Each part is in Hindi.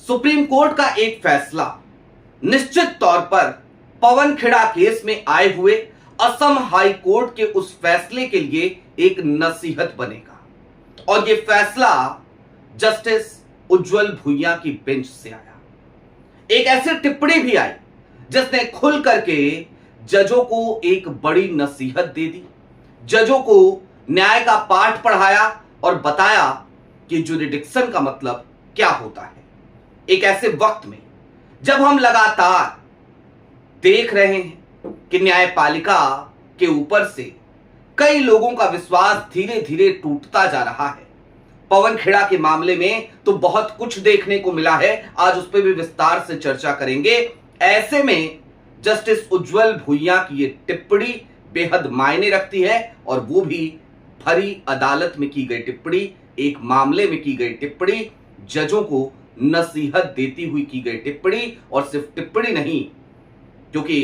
सुप्रीम कोर्ट का एक फैसला निश्चित तौर पर पवन खेड़ा केस में आए हुए असम हाई कोर्ट के उस फैसले के लिए एक नसीहत बनेगा। और यह फैसला जस्टिस उज्जवल भुइयां की बेंच से आया। एक ऐसी टिप्पणी भी आई जिसने खुल करके जजों को एक बड़ी नसीहत दे दी, जजों को न्याय का पाठ पढ़ाया और बताया कि जुरिडिक्शन का मतलब क्या होता है। एक ऐसे वक्त में जब हम लगातार देख रहे हैं कि न्यायपालिका के ऊपर से कई लोगों का विश्वास धीरे धीरे टूटता जा रहा है। पवन खेड़ा के मामले में तो बहुत कुछ देखने को मिला है, आज उस पर भी विस्तार से चर्चा करेंगे। ऐसे में जस्टिस उज्जवल भुइयां की ये टिप्पणी बेहद मायने रखती है और वो भी भरी अदालत में की गई टिप्पणी, एक मामले में की गई टिप्पणी, जजों को नसीहत देती हुई की गई टिप्पणी। और सिर्फ टिप्पणी नहीं, क्योंकि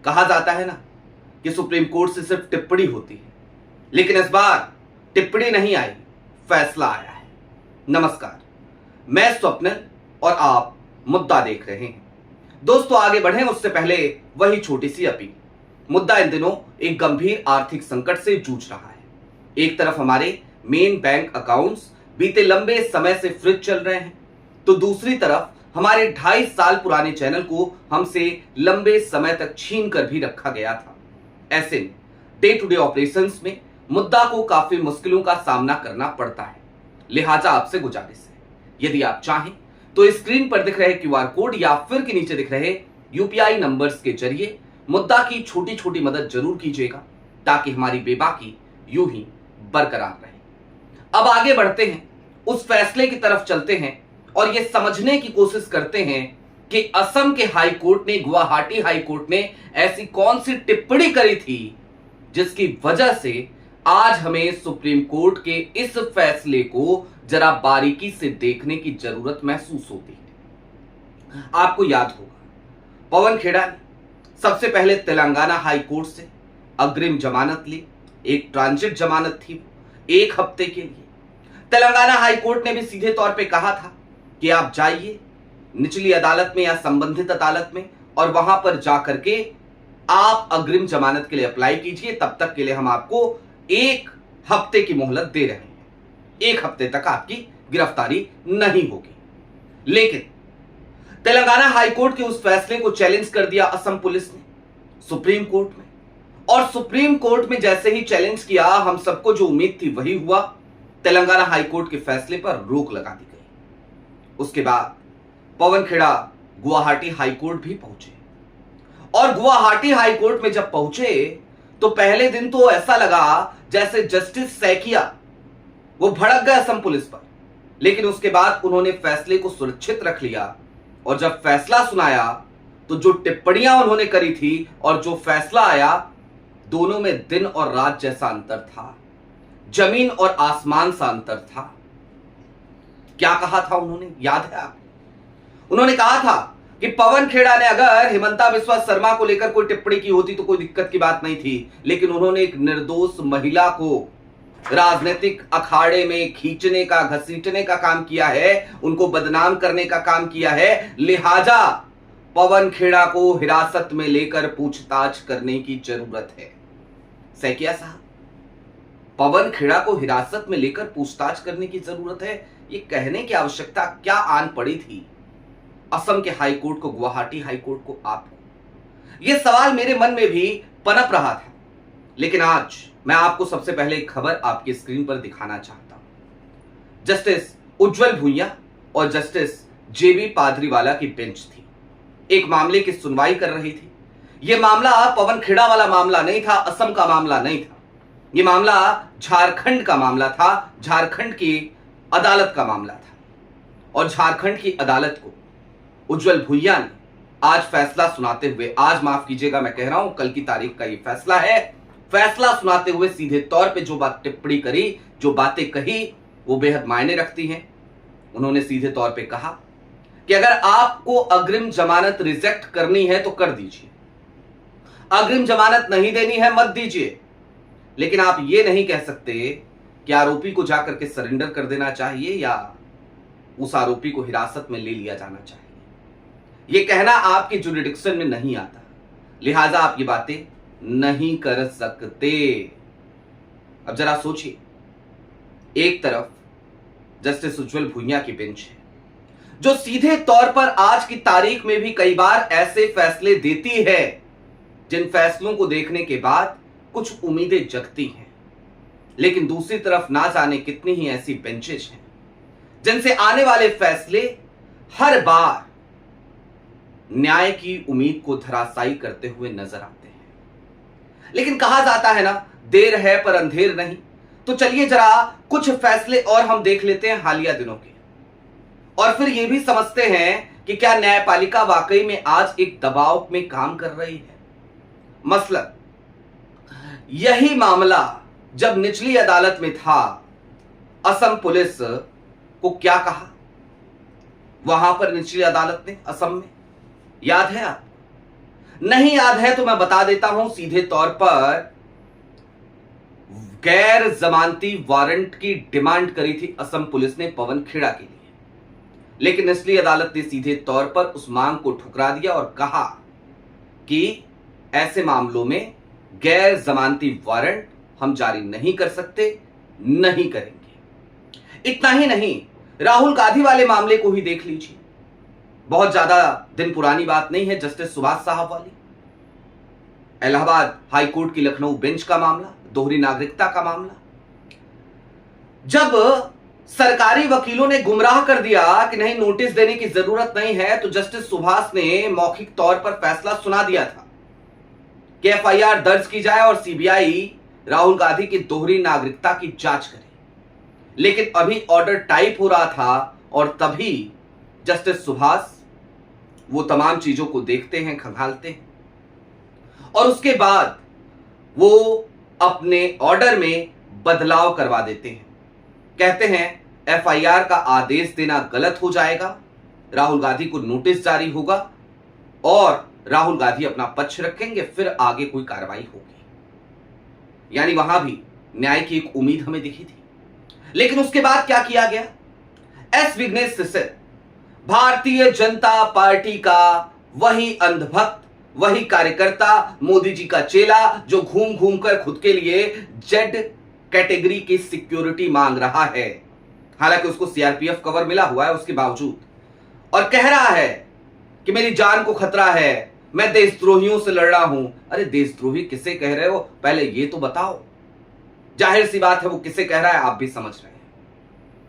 कहा जाता है ना कि सुप्रीम कोर्ट से सिर्फ टिप्पणी होती है, लेकिन इस बार टिप्पणी नहीं आई, फैसला आया है। नमस्कार, मैं स्वप्निल और आप मुद्दा देख रहे हैं। दोस्तों, आगे बढ़ें उससे पहले वही छोटी सी अपील। मुद्दा इन दिनों एक गंभीर आर्थिक संकट से जूझ रहा है। एक तरफ हमारे मेन बैंक अकाउंट्स बीते लंबे समय से फ्रीज चल रहे हैं, तो दूसरी तरफ हमारे 2.5 साल पुराने चैनल को हमसे लंबे समय तक छीन कर भी रखा गया था। ऐसे में डे टू डे ऑपरेशंस में मुद्दा को काफी मुश्किलों का सामना करना पड़ता है। लिहाजा आपसे गुजारिश है, यदि आप चाहें तो स्क्रीन पर दिख रहे क्यूआर कोड या फिर के नीचे दिख रहे यूपीआई नंबर्स के जरिए मुद्दा की छोटी छोटी मदद जरूर कीजिएगा, ताकि हमारी बेबाकी यूं ही बरकरार रहे। अब आगे बढ़ते हैं, उस फैसले की तरफ चलते हैं और यह समझने की कोशिश करते हैं कि असम के हाई कोर्ट ने, गुवाहाटी हाई कोर्ट ने ऐसी कौन सी टिप्पणी करी थी जिसकी वजह से आज हमें सुप्रीम कोर्ट के इस फैसले को जरा बारीकी से देखने की जरूरत महसूस होती है। आपको याद होगा, पवन खेड़ा ने सबसे पहले तेलंगाना हाई कोर्ट से अग्रिम जमानत ली। एक ट्रांजिट जमानत थी, 1 हफ्ते के लिए। तेलंगाना हाई कोर्ट ने भी सीधे तौर पे कहा था कि आप जाइए निचली अदालत में या संबंधित अदालत में और वहां पर जाकर के आप अग्रिम जमानत के लिए अप्लाई कीजिए, तब तक के लिए हम आपको 1 हफ्ते की मोहलत दे रहे हैं। 1 हफ्ते तक आपकी गिरफ्तारी नहीं होगी। लेकिन तेलंगाना हाई कोर्ट के उस फैसले को चैलेंज कर दिया असम पुलिस ने सुप्रीम कोर्ट में, और सुप्रीम कोर्ट में जैसे ही चैलेंज किया, हम सबको जो उम्मीद थी वही हुआ। तेलंगाना हाई कोर्ट के फैसले पर रोक लगा दी गई। उसके बाद पवन खेड़ा गुवाहाटी हाई कोर्ट भी पहुंचे, और गुवाहाटी हाई कोर्ट में जब पहुंचे तो पहले दिन तो ऐसा लगा जैसे जस्टिस सैकिया वो भड़क गए असम पुलिस पर, लेकिन उसके बाद उन्होंने फैसले को सुरक्षित रख लिया। और जब फैसला सुनाया तो जो टिप्पणियां उन्होंने करी थी और जो फैसला आया, दोनों में दिन और रात जैसा अंतर था, जमीन और आसमान सा अंतर था। क्या कहा था उन्होंने, याद है आपको? उन्होंने कहा था कि पवन खेड़ा ने अगर हिमंता बिस्वा शर्मा को लेकर कोई टिप्पणी की होती तो कोई दिक्कत की बात नहीं थी, लेकिन उन्होंने एक निर्दोष महिला को राजनीतिक अखाड़े में खींचने का, घसीटने का काम किया है, उनको बदनाम करने का काम किया है। लिहाजा पवन खेड़ा को हिरासत में लेकर पूछताछ करने की जरूरत है। सैकिया साहब, पवन खेड़ा को हिरासत में लेकर पूछताछ करने की जरूरत है, ये कहने की आवश्यकता क्या आन पड़ी थी असम के हाई कोर्ट को, गुवाहाटी हाई कोर्ट को, आपको? यह सवाल मेरे मन में भी पनप रहा था। लेकिन आज मैं आपको सबसे पहले एक खबर आपकी स्क्रीन पर दिखाना चाहता हूं। जस्टिस उज्जवल भुइयां और जस्टिस जेबी पादरीवाला की बेंच थी, एक मामले की सुनवाई कर रही थी। यह मामला पवन खेड़ा वाला मामला नहीं था, असम का मामला नहीं था, यह मामला झारखंड का मामला था, झारखंड की अदालत का मामला था। और झारखंड की अदालत को उज्जवल भुइयां ने आज फैसला सुनाते हुए, आज माफ कीजिएगा मैं कह रहा हूं, कल की तारीख का यह फैसला है, फैसला सुनाते हुए सीधे तौर पे जो बात टिप्पणी करी, जो बातें कही, वो बेहद मायने रखती हैं। उन्होंने सीधे तौर पे कहा कि अगर आपको अग्रिम जमानत रिजेक्ट करनी है तो कर दीजिए, अग्रिम जमानत नहीं देनी है मत दीजिए, लेकिन आप ये नहीं कह सकते कि आरोपी को जाकर के सरेंडर कर देना चाहिए या उस आरोपी को हिरासत में ले लिया जाना चाहिए। यह कहना आपकी जुरिडिक्शन में नहीं आता, लिहाजा आप ये बातें नहीं कर सकते। अब जरा सोचिए, एक तरफ जस्टिस उज्जवल भुइयां की बेंच है जो सीधे तौर पर आज की तारीख में भी कई बार ऐसे फैसले देती है जिन फैसलों को देखने के बाद कुछ उम्मीदें जगती हैं, लेकिन दूसरी तरफ ना जाने कितनी ही ऐसी बेंचेस हैं जिनसे आने वाले फैसले हर बार न्याय की उम्मीद को धराशायी करते हुए नजर आते हैं। लेकिन कहा जाता है ना, देर है पर अंधेर नहीं। तो चलिए जरा कुछ फैसले और हम देख लेते हैं हालिया दिनों के, और फिर यह भी समझते हैं कि क्या न्यायपालिका वाकई में आज एक दबाव में काम कर रही है। मसलन यही मामला जब निचली अदालत में था, असम पुलिस को क्या कहा वहां पर निचली अदालत ने असम में, याद है आप? नहीं याद है तो मैं बता देता हूं। सीधे तौर पर गैर जमानती वारंट की डिमांड करी थी असम पुलिस ने पवन खेड़ा के लिए, लेकिन निचली अदालत ने सीधे तौर पर उस मांग को ठुकरा दिया और कहा कि ऐसे मामलों में गैर जमानती वारंट हम जारी नहीं कर सकते, नहीं करेंगे। इतना ही नहीं, राहुल गांधी वाले मामले को ही देख लीजिए। बहुत ज्यादा दिन पुरानी बात नहीं है, जस्टिस सुभाष साहब वाली इलाहाबाद हाई कोर्ट की लखनऊ बेंच का मामला, दोहरी नागरिकता का मामला। जब सरकारी वकीलों ने गुमराह कर दिया कि नहीं नोटिस देने की जरूरत नहीं है, तो जस्टिस सुभाष ने मौखिक तौर पर फैसला सुना दिया था कि एफआईआर दर्ज की जाए और सीबीआई राहुल गांधी की दोहरी नागरिकता की जांच करे। लेकिन अभी ऑर्डर टाइप हो रहा था और तभी जस्टिस सुभाष वो तमाम चीजों को देखते हैं, खंगालते हैं, और उसके बाद वो अपने ऑर्डर में बदलाव करवा देते हैं। कहते हैं एफआईआर का आदेश देना गलत हो जाएगा, राहुल गांधी को नोटिस जारी होगा और राहुल गांधी अपना पक्ष रखेंगे, फिर आगे कोई कार्रवाई होगी। यानी वहां भी न्याय की एक उम्मीद हमें दिखी थी। लेकिन उसके बाद क्या किया गया? एस विघ्नेश सिसर, भारतीय जनता पार्टी का वही अंधभक्त, वही कार्यकर्ता, मोदी जी का चेला, जो घूम घूम कर खुद के लिए जेड कैटेगरी की सिक्योरिटी मांग रहा है, हालांकि उसको सीआरपीएफ कवर मिला हुआ है उसके बावजूद, और कह रहा है कि मेरी जान को खतरा है, मैं देशद्रोहियों से लड़ रहा हूं। अरे देशद्रोही किसे कह रहे हो, पहले ये तो बताओ। जाहिर सी बात है वो किसे कह रहा है आप भी समझ रहे हैं।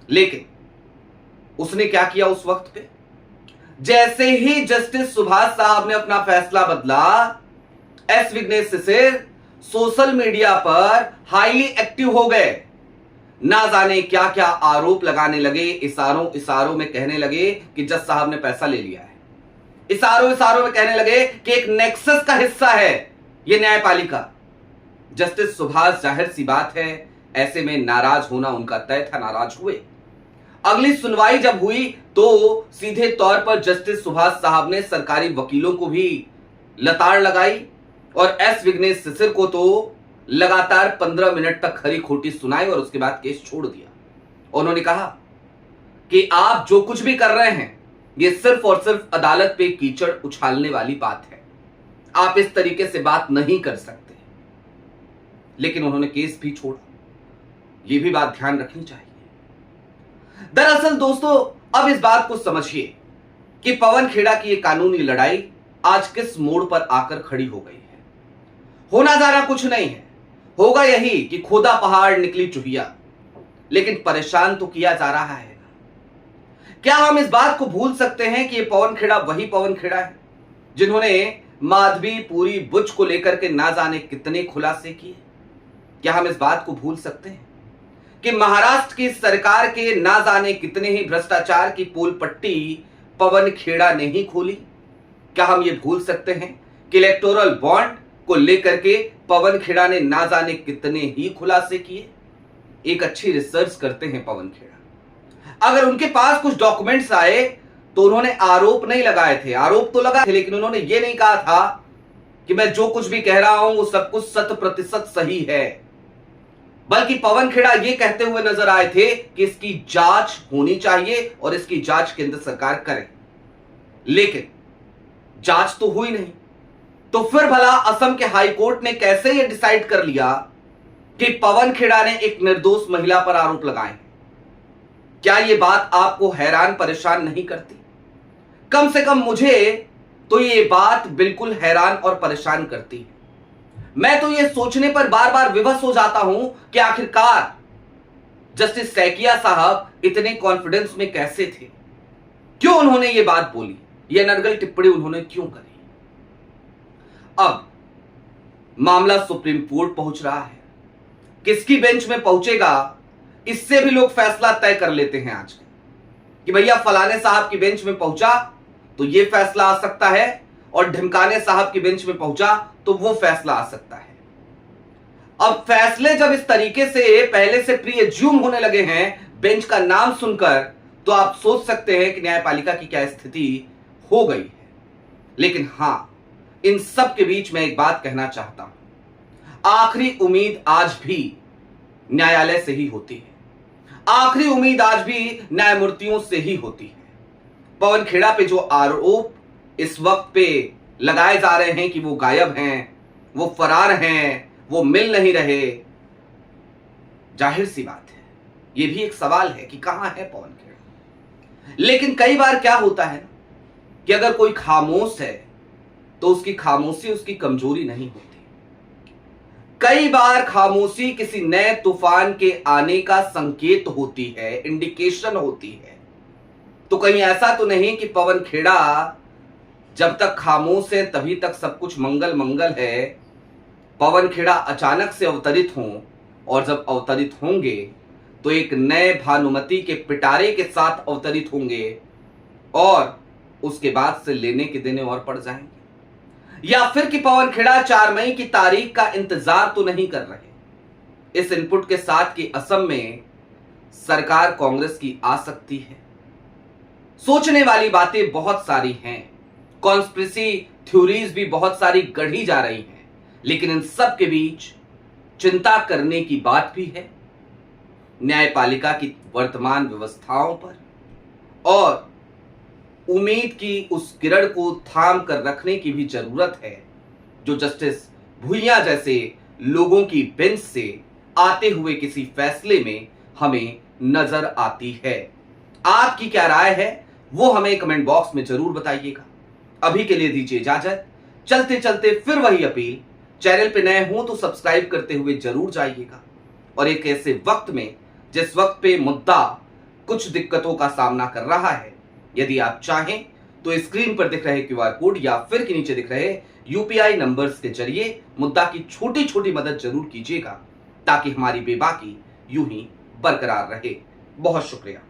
लेकिन उसने क्या किया उस वक्त पे? जैसे ही जस्टिस सुभाष साहब ने अपना फैसला बदला, एस विघ्नेश सिसर सोशल मीडिया पर हाईली एक्टिव हो गए। ना जाने क्या क्या आरोप लगाने लगे, इशारों इशारों में कहने लगे कि जज साहब ने पैसा ले लिया है, इशारों इशारों में कहने लगे कि एक नेक्सस का हिस्सा है यह न्यायपालिका। जस्टिस सुभाष जाहिर सी बात है ऐसे में नाराज होना उनका तय था, नाराज हुए। अगली सुनवाई जब हुई तो सीधे तौर पर जस्टिस सुभाष साहब ने सरकारी वकीलों को भी लताड़ लगाई और एस विघ्नेश सिसर को तो लगातार 15 मिनट तक खरी खोटी सुनाई और उसके बाद केस छोड़ दिया। उन्होंने कहा कि आप जो कुछ भी कर रहे हैं ये सिर्फ और सिर्फ अदालत पे कीचड़ उछालने वाली बात है, आप इस तरीके से बात नहीं कर सकते। लेकिन उन्होंने केस भी छोड़ा, यह भी बात ध्यान रखनी चाहिए। दरअसल दोस्तों अब इस बात को समझिए कि पवन खेड़ा की यह कानूनी लड़ाई आज किस मोड़ पर आकर खड़ी हो गई है। होना जा रहा कुछ नहीं है, होगा यही कि खोदा पहाड़ निकली चुहिया, लेकिन परेशान तो किया जा रहा है। क्या हम इस बात को भूल सकते हैं कि यह पवन खेड़ा वही पवन खेड़ा है जिन्होंने माधवी पुरी बुच को लेकर के ना जाने कितने खुलासे किए? क्या हम इस बात को भूल सकते हैं कि महाराष्ट्र की सरकार के ना जाने कितने ही भ्रष्टाचार की पोल पट्टी पवन खेड़ा ने ही खोली? क्या हम ये भूल सकते हैं कि इलेक्टोरल बॉन्ड को लेकर के पवन खेड़ा ने ना जाने कितने ही खुलासे किए? एक अच्छी रिसर्च करते हैं पवन खेड़ा। अगर उनके पास कुछ डॉक्यूमेंट्स आए तो उन्होंने आरोप नहीं लगाए थे, आरोप तो लगाए थे लेकिन उन्होंने ये नहीं कहा था कि मैं जो कुछ भी कह रहा हूं वो सब कुछ 100% सही है। बल्कि पवन खेड़ा यह कहते हुए नजर आए थे कि इसकी जांच होनी चाहिए और इसकी जांच केंद्र सरकार करे, लेकिन जांच तो हुई नहीं। तो फिर भला असम के हाई कोर्ट ने कैसे यह डिसाइड कर लिया कि पवन खेड़ा ने एक निर्दोष महिला पर आरोप लगाए हैं? क्या यह बात आपको हैरान परेशान नहीं करती? कम से कम मुझे तो यह बात बिल्कुल हैरान और परेशान करती है। मैं तो यह सोचने पर बार बार विवश हो जाता हूं कि आखिरकार जस्टिस सैकिया साहब इतने कॉन्फिडेंस में कैसे थे? क्यों उन्होंने यह बात बोली? यह नरगल टिप्पणी उन्होंने क्यों करी? अब मामला सुप्रीम कोर्ट पहुंच रहा है। किसकी बेंच में पहुंचेगा, इससे भी लोग फैसला तय कर लेते हैं आजकल कि भैया फलाने साहब की बेंच में पहुंचा तो यह फैसला आ सकता है, और ढिमकाने साहब की बेंच में पहुंचा तो वो फैसला आ सकता है। अब फैसले जब इस तरीके से पहले से प्री एज्यूम होने लगे हैं बेंच का नाम सुनकर, तो आप सोच सकते हैं कि न्यायपालिका की क्या स्थिति हो गई है। लेकिन हां, इन सब के बीच में एक बात कहना चाहता हूं। आखिरी उम्मीद आज भी न्यायालय से ही होती है, आखिरी उम्मीद आज भी न्यायमूर्तियों से ही होती है। पवन खेड़ा पे जो आरोप इस वक्त पे लगाए जा रहे हैं कि वो गायब हैं, वो फरार हैं, वो मिल नहीं रहे, जाहिर सी बात है, ये भी एक सवाल है कि कहां है पवन खेड़ा। लेकिन कई बार क्या होता है कि अगर कोई खामोश है तो उसकी खामोशी उसकी कमजोरी नहीं होती। कई बार खामोशी किसी नए तूफान के आने का संकेत होती है, इंडिकेशन होती है। तो कहीं ऐसा तो नहीं कि पवन खेड़ा जब तक खामोश है तभी तक सब कुछ मंगल मंगल है, पवन खेड़ा अचानक से अवतरित हों, और जब अवतरित होंगे तो एक नए भानुमति के पिटारे के साथ अवतरित होंगे, और उसके बाद से लेने के देने और पड़ जाएंगे। या फिर कि पवन खेड़ा 4 मई की तारीख का इंतजार तो नहीं कर रहे। इस इनपुट के साथ कि असम में सरकार कांग्रेस की आ सकती है। सोचने वाली बातें बहुत सारी हैं, कॉन्स्पिरेसी थ्योरीज भी बहुत सारी गढ़ी जा रही हैं, लेकिन इन सब के बीच चिंता करने की बात भी है न्यायपालिका की वर्तमान व्यवस्थाओं पर, और उम्मीद की उस किरण को थाम कर रखने की भी जरूरत है जो जस्टिस भुइयां जैसे लोगों की बेंच से आते हुए किसी फैसले में हमें नजर आती है। आपकी क्या राय है वो हमें कमेंट बॉक्स में जरूर बताइएगा। अभी के लिए दीजिए इजाजत। चलते चलते फिर वही अपील, चैनल पे नए हो तो सब्सक्राइब करते हुए जरूर जाइएगा। और एक ऐसे वक्त में जिस वक्त पे मुद्दा कुछ दिक्कतों का सामना कर रहा है, यदि आप चाहें तो स्क्रीन पर दिख रहे QR कोड या फिर के नीचे दिख रहे UPI नंबर्स के जरिए मुद्दा की छोटी छोटी मदद जरूर कीजिएगा, ताकि हमारी बेबाकी यूं ही बरकरार रहे। बहुत शुक्रिया।